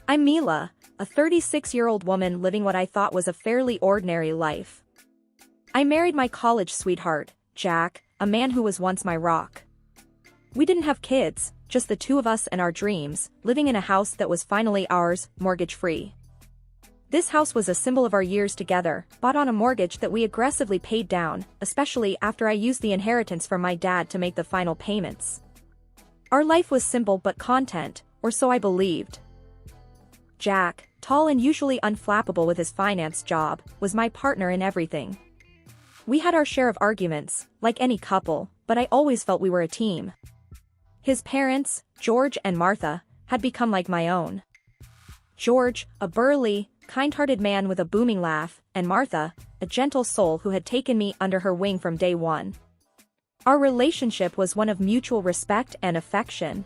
I'm Mila, a 36-year-old woman living what I thought was a fairly ordinary life. I married my college sweetheart, Jack, a man who was once my rock. We didn't have kids, just the two of us and our dreams, living in a house that was finally ours, mortgage-free. This house was a symbol of our years together, bought on a mortgage that we aggressively paid down, especially after I used the inheritance from my dad to make the final payments. Our life was simple but content, or so I believed. Jack, tall and usually unflappable with his finance job, was my partner in everything. We had our share of arguments, like any couple, but I always felt we were a team. His parents, George and Martha, had become like my own. George, a burly, kind-hearted man with a booming laugh, and Martha, a gentle soul who had taken me under her wing from day one. Our relationship was one of mutual respect and affection.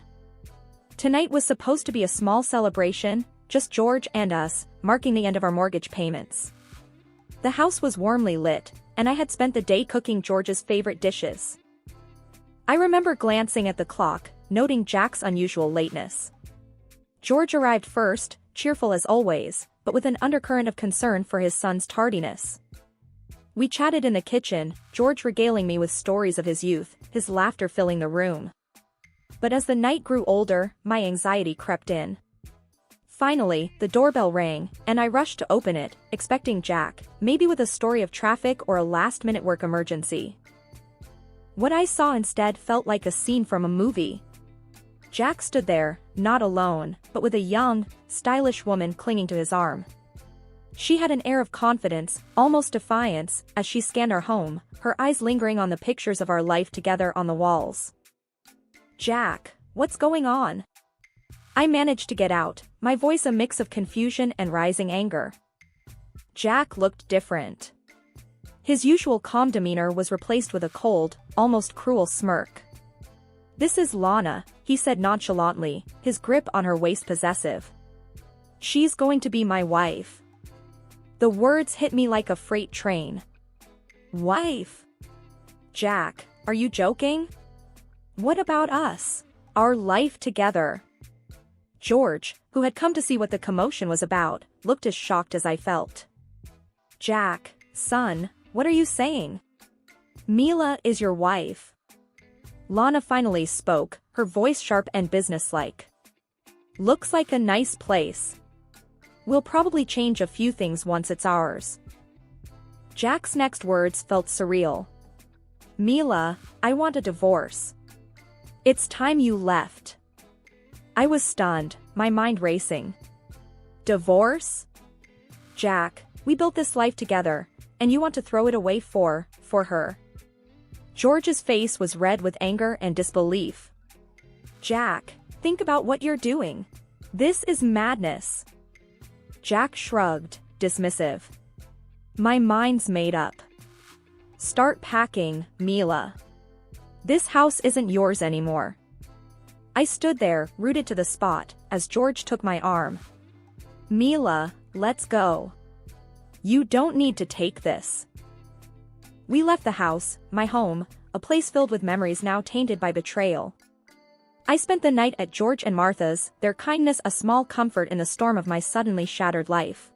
Tonight was supposed to be a small celebration, just George and us, marking the end of our mortgage payments. The house was warmly lit, and I had spent the day cooking George's favorite dishes. I remember glancing at the clock, noting Jack's unusual lateness. George arrived first, cheerful as always, but with an undercurrent of concern for his son's tardiness. We chatted in the kitchen, George regaling me with stories of his youth, his laughter filling the room. But as the night grew older, my anxiety crept in. Finally, the doorbell rang, and I rushed to open it, expecting Jack, maybe with a story of traffic or a last-minute work emergency. What I saw instead felt like a scene from a movie. Jack stood there, not alone, but with a young, stylish woman clinging to his arm. She had an air of confidence, almost defiance, as she scanned our home, her eyes lingering on the pictures of our life together on the walls. "Jack, what's going on?" I managed to get out, my voice a mix of confusion and rising anger. Jack looked different. His usual calm demeanor was replaced with a cold, almost cruel smirk. "This is Lana," he said nonchalantly, his grip on her waist possessive. "She's going to be my wife." The words hit me like a freight train. Wife? Jack, are you joking? What about us? Our life together? George, who had come to see what the commotion was about, looked as shocked as I felt. "Jack, son, what are you saying? Mila is your wife." Lana finally spoke, her voice sharp and businesslike. "Looks like a nice place. We'll probably change a few things once it's ours." Jack's next words felt surreal. "Mila, I want a divorce. It's time you left." I was stunned, my mind racing. "Divorce? Jack, we built this life together, and you want to throw it away for her?" George's face was red with anger and disbelief. "Jack, think about what you're doing. This is madness." Jack shrugged, dismissive. "My mind's made up. Start packing, Mila. This house isn't yours anymore." I stood there, rooted to the spot, as George took my arm. "Mila, let's go. You don't need to take this." We left the house, my home, a place filled with memories now tainted by betrayal. I spent the night at George and Martha's, their kindness a small comfort in the storm of my suddenly shattered life.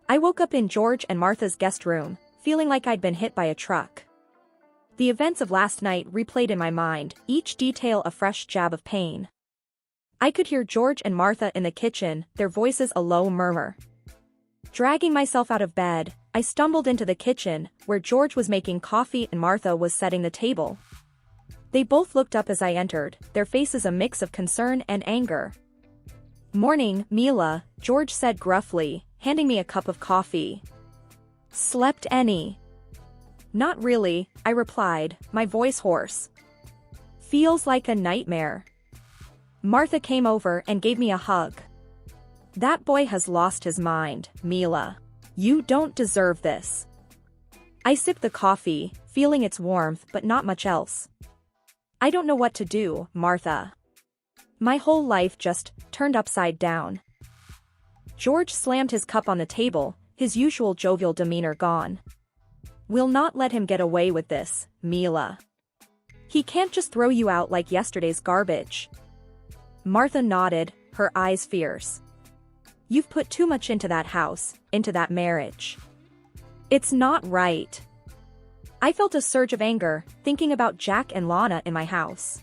I woke up in George and Martha's guest room, feeling like I'd been hit by a truck. The events of last night replayed in my mind, each detail a fresh jab of pain. I could hear George and Martha in the kitchen, their voices a low murmur. Dragging myself out of bed, I stumbled into the kitchen, where George was making coffee and Martha was setting the table. They both looked up as I entered, their faces a mix of concern and anger. "Morning, Mila," George said gruffly, handing me a cup of coffee. "Slept any?" "Not really," I replied, my voice hoarse. "Feels like a nightmare." Martha came over and gave me a hug. "That boy has lost his mind, Mila. You don't deserve this." I sipped the coffee, feeling its warmth but not much else. "I don't know what to do, Martha. My whole life just turned upside down." George slammed his cup on the table, his usual jovial demeanor gone. "We'll not let him get away with this, Mila. He can't just throw you out like yesterday's garbage." Martha nodded, her eyes fierce. You've put too much into that house, into that marriage. It's not right. I felt a surge of anger, thinking about Jack and Lana in my house.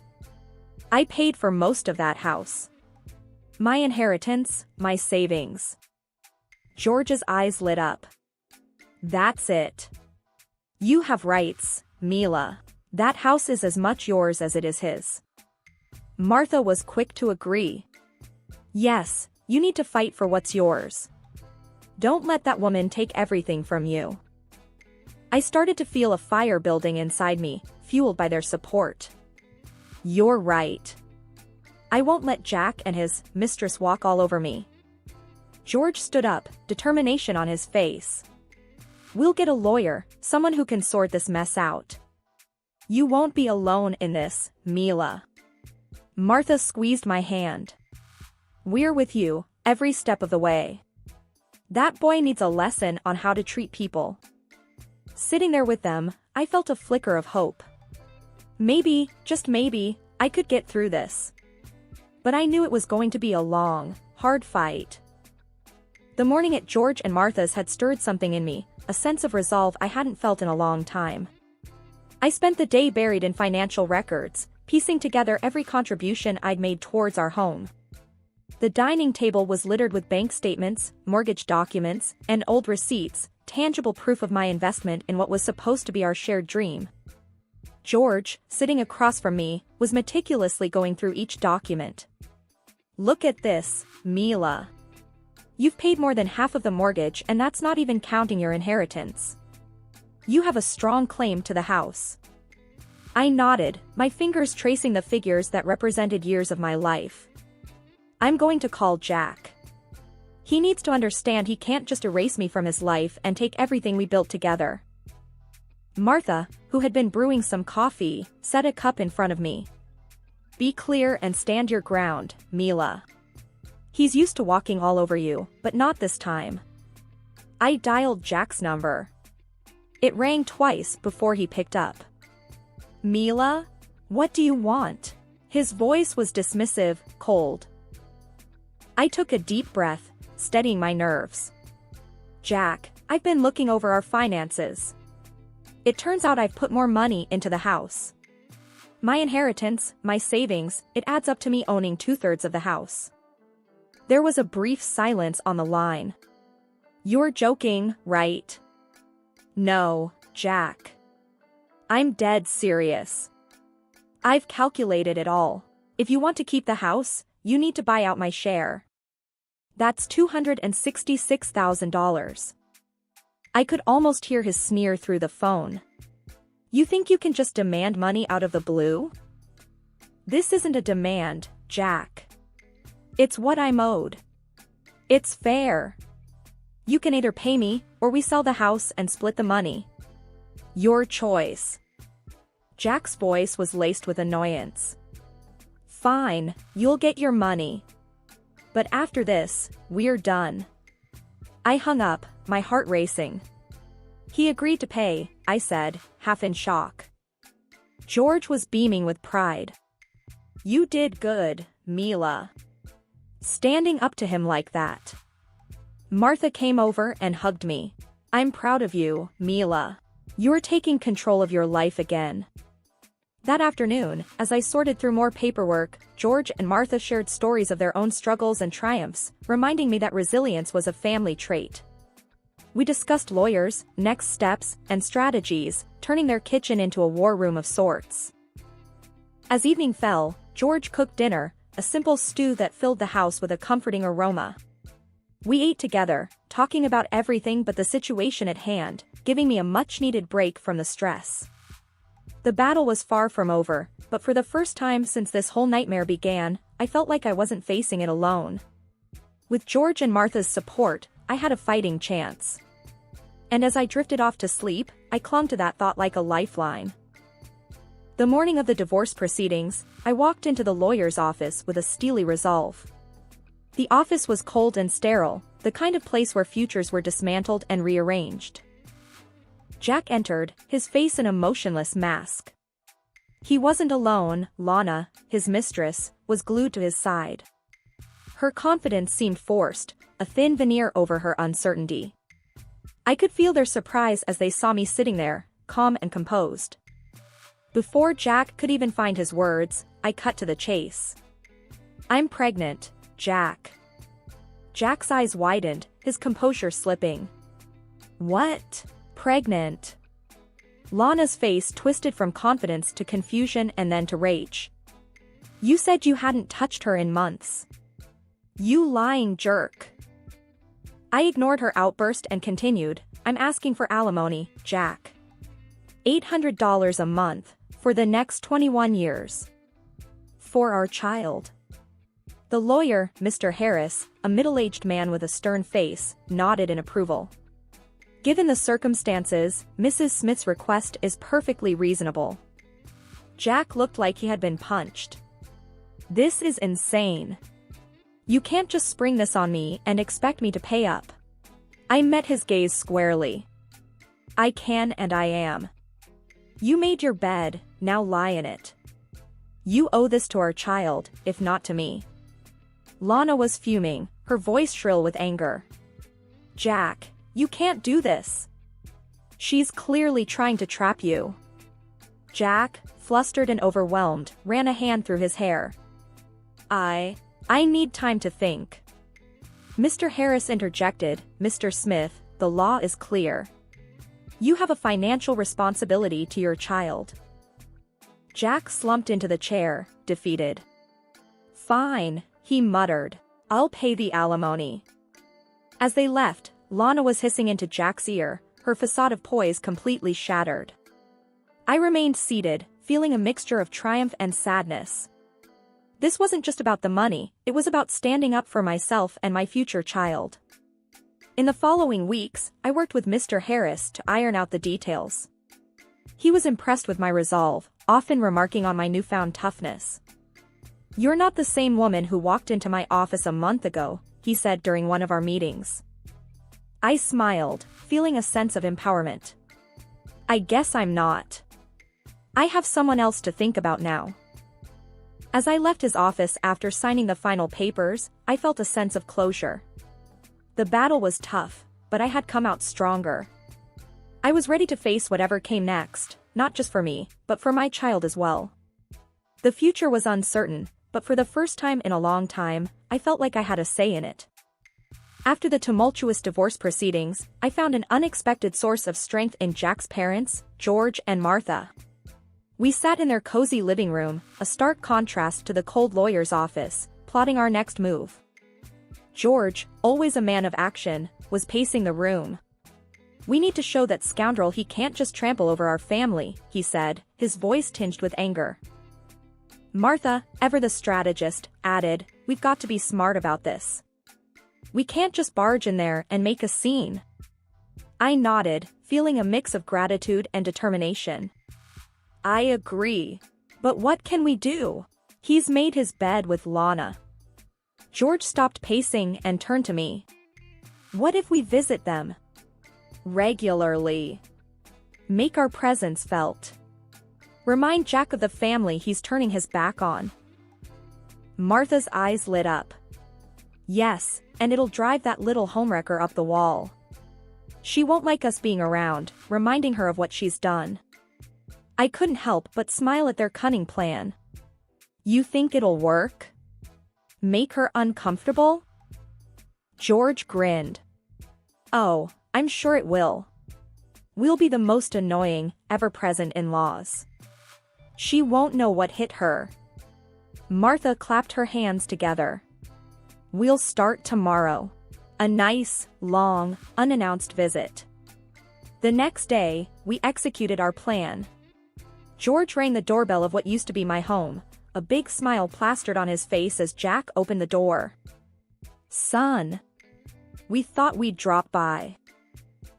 I paid for most of that house. My inheritance, my savings. George's eyes lit up. That's it. You have rights, Mila. That house is as much yours as it is his. Martha was quick to agree. Yes, you need to fight for what's yours. Don't let that woman take everything from you. I started to feel a fire building inside me, fueled by their support. You're right. I won't let Jack and his mistress walk all over me. George stood up, determination on his face. We'll get a lawyer, someone who can sort this mess out. You won't be alone in this, Mila. Martha squeezed my hand. We're with you, every step of the way. That boy needs a lesson on how to treat people. Sitting there with them, I felt a flicker of hope. Maybe, just maybe, I could get through this. But I knew it was going to be a long, hard fight. The morning at George and Martha's had stirred something in me, a sense of resolve I hadn't felt in a long time. I spent the day buried in financial records, piecing together every contribution I'd made towards our home. The dining table was littered with bank statements, mortgage documents, and old receipts, tangible proof of my investment in what was supposed to be our shared dream. George, sitting across from me, was meticulously going through each document. Look at this, Mila. You've paid more than half of the mortgage, and that's not even counting your inheritance. You have a strong claim to the house. I nodded, my fingers tracing the figures that represented years of my life. I'm going to call Jack. He needs to understand he can't just erase me from his life and take everything we built together. Martha, who had been brewing some coffee, set a cup in front of me. Be clear and stand your ground, Mila. He's used to walking all over you, but not this time. I dialed Jack's number. It rang twice before he picked up. Mila? What do you want? His voice was dismissive, cold. I took a deep breath, steadying my nerves. Jack, I've been looking over our finances. It turns out I've put more money into the house. My inheritance, my savings, it adds up to me owning 2/3 of the house. There was a brief silence on the line. You're joking, right? No, Jack. I'm dead serious. I've calculated it all. If you want to keep the house, you need to buy out my share. That's $266,000. I could almost hear his sneer through the phone. You think you can just demand money out of the blue? This isn't a demand, Jack. It's what I'm owed. It's fair. You can either pay me, or we sell the house and split the money. Your choice. Jack's voice was laced with annoyance. Fine, you'll get your money. But after this, we're done. I hung up, my heart racing. He agreed to pay, I said, half in shock. George was beaming with pride. You did good, Mila. Standing up to him like that. Martha came over and hugged me. I'm proud of you, Mila. You're taking control of your life again. That afternoon, as I sorted through more paperwork, George and Martha shared stories of their own struggles and triumphs, reminding me that resilience was a family trait. We discussed lawyers, next steps, and strategies, turning their kitchen into a war room of sorts. As evening fell, George cooked dinner, a simple stew that filled the house with a comforting aroma. We ate together, talking about everything but the situation at hand, giving me a much-needed break from the stress. The battle was far from over, but for the first time since this whole nightmare began, I felt like I wasn't facing it alone. With George and Martha's support, I had a fighting chance. And as I drifted off to sleep, I clung to that thought like a lifeline. The morning of the divorce proceedings, I walked into the lawyer's office with a steely resolve. The office was cold and sterile, the kind of place where futures were dismantled and rearranged. Jack entered, his face in a motionless mask. He wasn't alone, Lana, his mistress, was glued to his side. Her confidence seemed forced, a thin veneer over her uncertainty. I could feel their surprise as they saw me sitting there, calm and composed. Before Jack could even find his words, I cut to the chase. "I'm pregnant, Jack." Jack's eyes widened, his composure slipping. "What? Pregnant?" Lana's face twisted from confidence to confusion and then to rage. "You said you hadn't touched her in months. You lying jerk." I ignored her outburst and continued, "I'm asking for alimony, Jack. $800 a month, for the next 21 years. For our child." The lawyer, Mr. Harris, a middle-aged man with a stern face, nodded in approval. "Given the circumstances, Mrs. Smith's request is perfectly reasonable." Jack looked like he had been punched. "This is insane. You can't just spring this on me and expect me to pay up." I met his gaze squarely. "I can and I am. You made your bed, now lie in it. You owe this to our child, if not to me." Lana was fuming, her voice shrill with anger. "Jack, you can't do this. She's clearly trying to trap you." Jack, flustered and overwhelmed, ran a hand through his hair. I need time to think." Mr. Harris interjected, "Mr. Smith, the law is clear. You have a financial responsibility to your child." Jack slumped into the chair, defeated. "Fine," he muttered. "I'll pay the alimony." As they left, Lana was hissing into Jack's ear, her facade of poise completely shattered. I remained seated, feeling a mixture of triumph and sadness. This wasn't just about the money, it was about standing up for myself and my future child. In the following weeks, I worked with Mr. Harris to iron out the details. He was impressed with my resolve, often remarking on my newfound toughness. "You're not the same woman who walked into my office a month ago," he said during one of our meetings. I smiled, feeling a sense of empowerment. "I guess I'm not. I have someone else to think about now." As I left his office after signing the final papers, I felt a sense of closure. The battle was tough, but I had come out stronger. I was ready to face whatever came next, not just for me, but for my child as well. The future was uncertain, but for the first time in a long time, I felt like I had a say in it. After the tumultuous divorce proceedings, I found an unexpected source of strength in Jack's parents, George and Martha. We sat in their cozy living room, a stark contrast to the cold lawyer's office, plotting our next move. George, always a man of action, was pacing the room. "We need to show that scoundrel he can't just trample over our family," he said, his voice tinged with anger. Martha, ever the strategist, added, "We've got to be smart about this. We can't just barge in there and make a scene." I nodded, feeling a mix of gratitude and determination. "I agree. But what can we do? He's made his bed with Lana." George stopped pacing and turned to me. "What if we visit them? Regularly. Make our presence felt. Remind Jack of the family he's turning his back on." Martha's eyes lit up. "Yes, and it'll drive that little homewrecker up the wall. She won't like us being around, reminding her of what she's done." I couldn't help but smile at their cunning plan. "You think it'll work? Make her uncomfortable?" George grinned. "Oh, I'm sure it will. We'll be the most annoying, ever-present in-laws. She won't know what hit her." Martha clapped her hands together. "We'll start tomorrow. A nice, long, unannounced visit." The next day, we executed our plan. George rang the doorbell of what used to be my home, a big smile plastered on his face as Jack opened the door. "Son. We thought we'd drop by.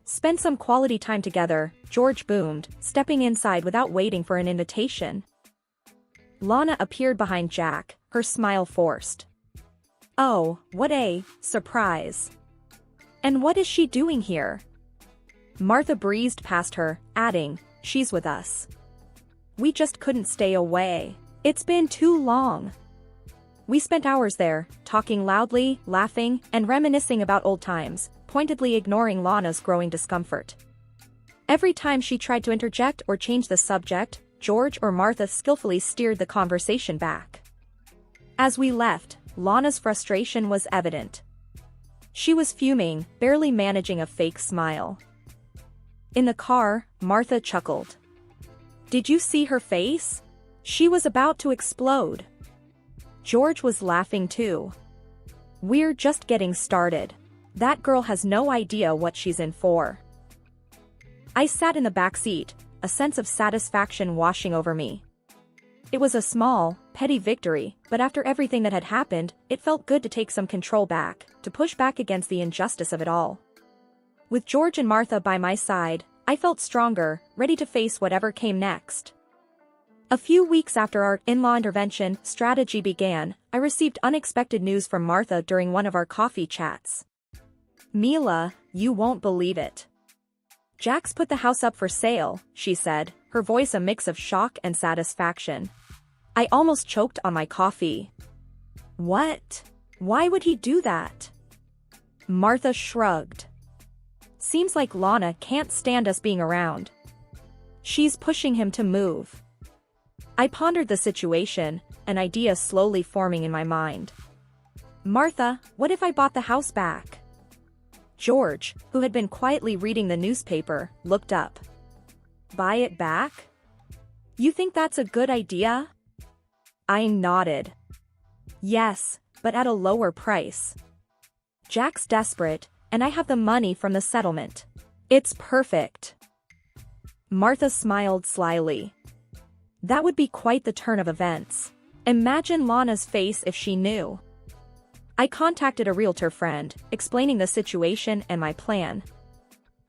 Spend some quality time together," George boomed, stepping inside without waiting for an invitation. Lana appeared behind Jack, her smile forced. "Oh, what a surprise. And what is she doing here?" Martha breezed past her, adding, "She's with us. We just couldn't stay away. It's been too long." We spent hours there, talking loudly, laughing, and reminiscing about old times, pointedly ignoring Lana's growing discomfort. Every time she tried to interject or change the subject, George or Martha skillfully steered the conversation back. As we left, Lana's frustration was evident. She was fuming, barely managing a fake smile. In the car, Martha chuckled. "Did you see her face? She was about to explode." George was laughing too. "We're just getting started. That girl has no idea what she's in for." I sat in the back seat, a sense of satisfaction washing over me. It was a small, petty victory, but after everything that had happened, it felt good to take some control back, to push back against the injustice of it all. With George and Martha by my side, I felt stronger, ready to face whatever came next. A few weeks after our in-law intervention strategy began, I received unexpected news from Martha during one of our coffee chats. "Mila, you won't believe it. Jack's put the house up for sale," she said, her voice a mix of shock and satisfaction. I almost choked on my coffee. "What? Why would he do that?" Martha shrugged. "Seems like Lana can't stand us being around. She's pushing him to move." I pondered the situation, an idea slowly forming in my mind. "Martha, what if I bought the house back?" George, who had been quietly reading the newspaper, looked up. "Buy it back? You think that's a good idea?" I nodded. "Yes, but at a lower price. Jack's desperate, and I have the money from the settlement. It's perfect." Martha smiled slyly. That would be quite the turn of events. Imagine Lana's face if she knew. I contacted a realtor friend, explaining the situation and my plan.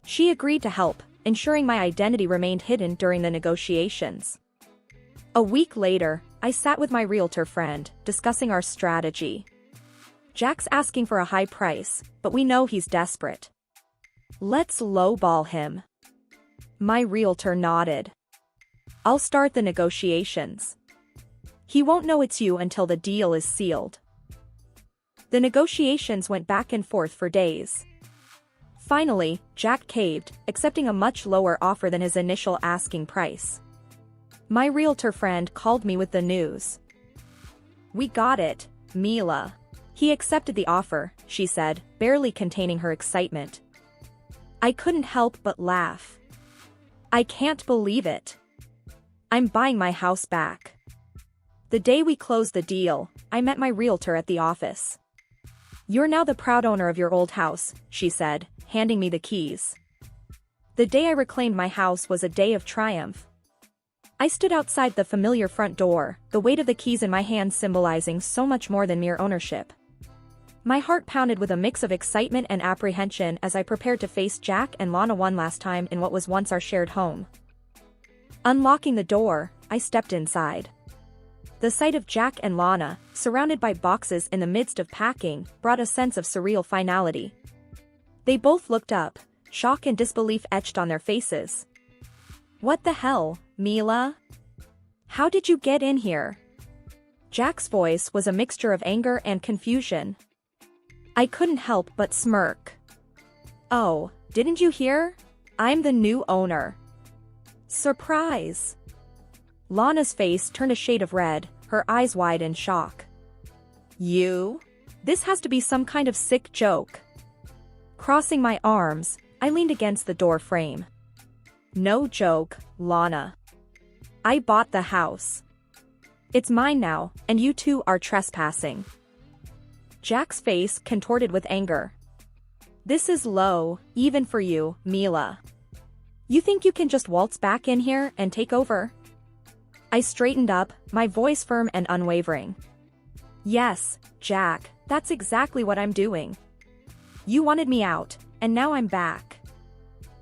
She agreed to help, ensuring my identity remained hidden during the negotiations. A week later, I sat with my realtor friend, discussing our strategy. Jack's asking for a high price, but we know he's desperate. "Let's lowball him." My realtor nodded. "I'll start the negotiations. He won't know it's you until the deal is sealed." The negotiations went back and forth for days. Finally, Jack caved, accepting a much lower offer than his initial asking price. My realtor friend called me with the news. "We got it, Mila." "He accepted the offer," she said, barely containing her excitement. I couldn't help but laugh. "I can't believe it. I'm buying my house back." The day we closed the deal, I met my realtor at the office. "You're now the proud owner of your old house," she said, handing me the keys. The day I reclaimed my house was a day of triumph. I stood outside the familiar front door, the weight of the keys in my hands symbolizing so much more than mere ownership. My heart pounded with a mix of excitement and apprehension as I prepared to face Jack and Lana one last time in what was once our shared home. Unlocking the door, I stepped inside. The sight of Jack and Lana, surrounded by boxes in the midst of packing, brought a sense of surreal finality. They both looked up, shock and disbelief etched on their faces. "What the hell, Mila? How did you get in here?" Jack's voice was a mixture of anger and confusion. I couldn't help but smirk. "Oh, didn't you hear? I'm the new owner." "Surprise!" Lana's face turned a shade of red, her eyes wide in shock. "You? This has to be some kind of sick joke." Crossing my arms, I leaned against the door frame. "No joke, Lana. I bought the house. It's mine now, and you two are trespassing." Jack's face contorted with anger. "This is low, even for you, Mila. You think you can just waltz back in here and take over?" I straightened up, my voice firm and unwavering. "Yes, Jack, that's exactly what I'm doing. You wanted me out, and now I'm back.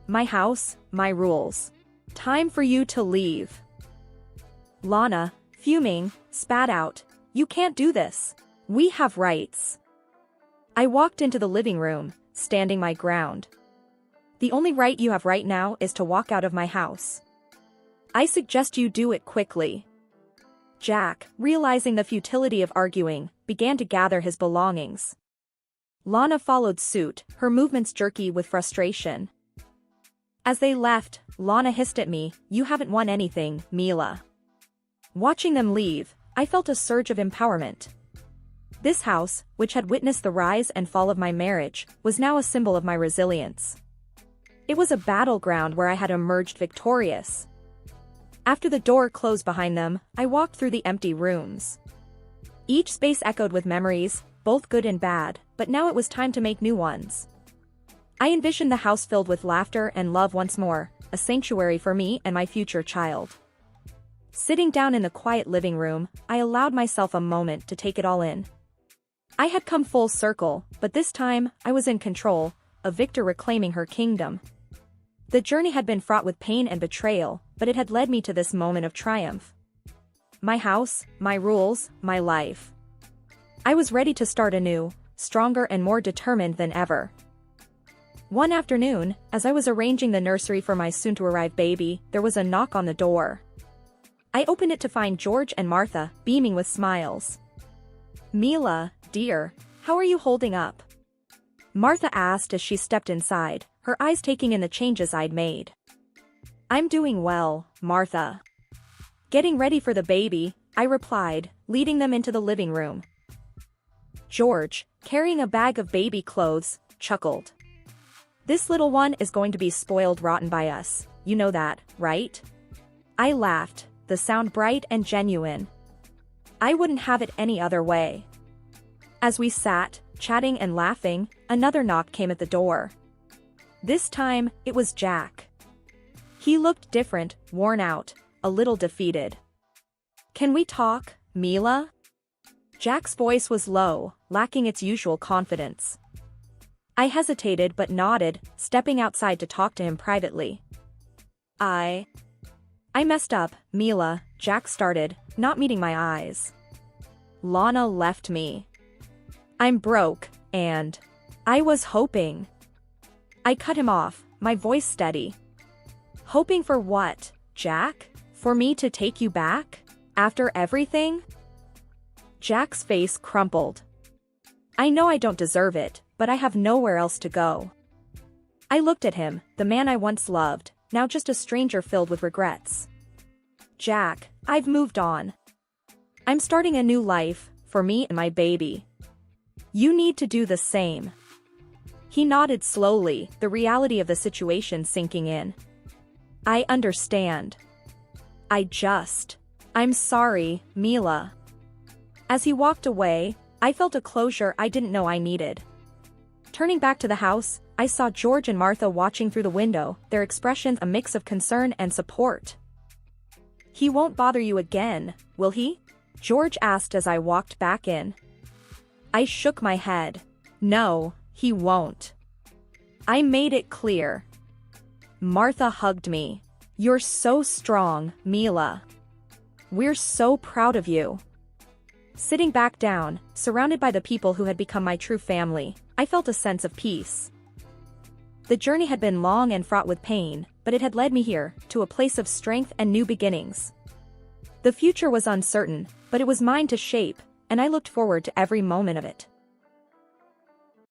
My house, my rules. Time for you to leave." Lana, fuming, spat out, "You can't do this. We have rights." I walked into the living room, standing my ground. "The only right you have right now is to walk out of my house. I suggest you do it quickly." Jack, realizing the futility of arguing, began to gather his belongings. Lana followed suit, her movements jerky with frustration. As they left, Lana hissed at me, "You haven't won anything, Mila." Watching them leave, I felt a surge of empowerment. This house, which had witnessed the rise and fall of my marriage, was now a symbol of my resilience. It was a battleground where I had emerged victorious. After the door closed behind them, I walked through the empty rooms. Each space echoed with memories, both good and bad, but now it was time to make new ones. I envisioned the house filled with laughter and love once more, a sanctuary for me and my future child. Sitting down in the quiet living room, I allowed myself a moment to take it all in. I had come full circle, but this time, I was in control, a victor reclaiming her kingdom. The journey had been fraught with pain and betrayal, but it had led me to this moment of triumph. My house, my rules, my life. I was ready to start anew, stronger and more determined than ever. One afternoon, as I was arranging the nursery for my soon-to-arrive baby, there was a knock on the door. I opened it to find George and Martha, beaming with smiles. "Mila, dear, how are you holding up?" Martha asked as she stepped inside, her eyes taking in the changes I'd made. "I'm doing well, Martha." "Getting ready for the baby," I replied, leading them into the living room. George, carrying a bag of baby clothes, chuckled. "This little one is going to be spoiled rotten by us, you know that, right?" I laughed, the sound bright and genuine. I wouldn't have it any other way. As we sat, chatting and laughing, another knock came at the door. This time, it was Jack. He looked different, worn out, a little defeated. "Can we talk, Mila?" Jack's voice was low, lacking its usual confidence. I hesitated but nodded, stepping outside to talk to him privately. I messed up, Mila," Jack started, not meeting my eyes. "Lana left me. I'm broke, and I was hoping." I cut him off, my voice steady. "Hoping for what, Jack? For me to take you back? After everything?" Jack's face crumpled. "I know I don't deserve it, but I have nowhere else to go." I looked at him, the man I once loved, now just a stranger filled with regrets. "Jack, I've moved on. I'm starting a new life, for me and my baby. You need to do the same." He nodded slowly, the reality of the situation sinking in. "I understand. I'm sorry, Mila." As he walked away, I felt a closure I didn't know I needed. Turning back to the house, I saw George and Martha watching through the window, their expressions a mix of concern and support. "He won't bother you again, will he?" George asked as I walked back in. I shook my head. "No, he won't. I made it clear." Martha hugged me. "You're so strong, Mila. We're so proud of you." Sitting back down, surrounded by the people who had become my true family, I felt a sense of peace. The journey had been long and fraught with pain, but it had led me here, to a place of strength and new beginnings. The future was uncertain, but it was mine to shape, and I looked forward to every moment of it.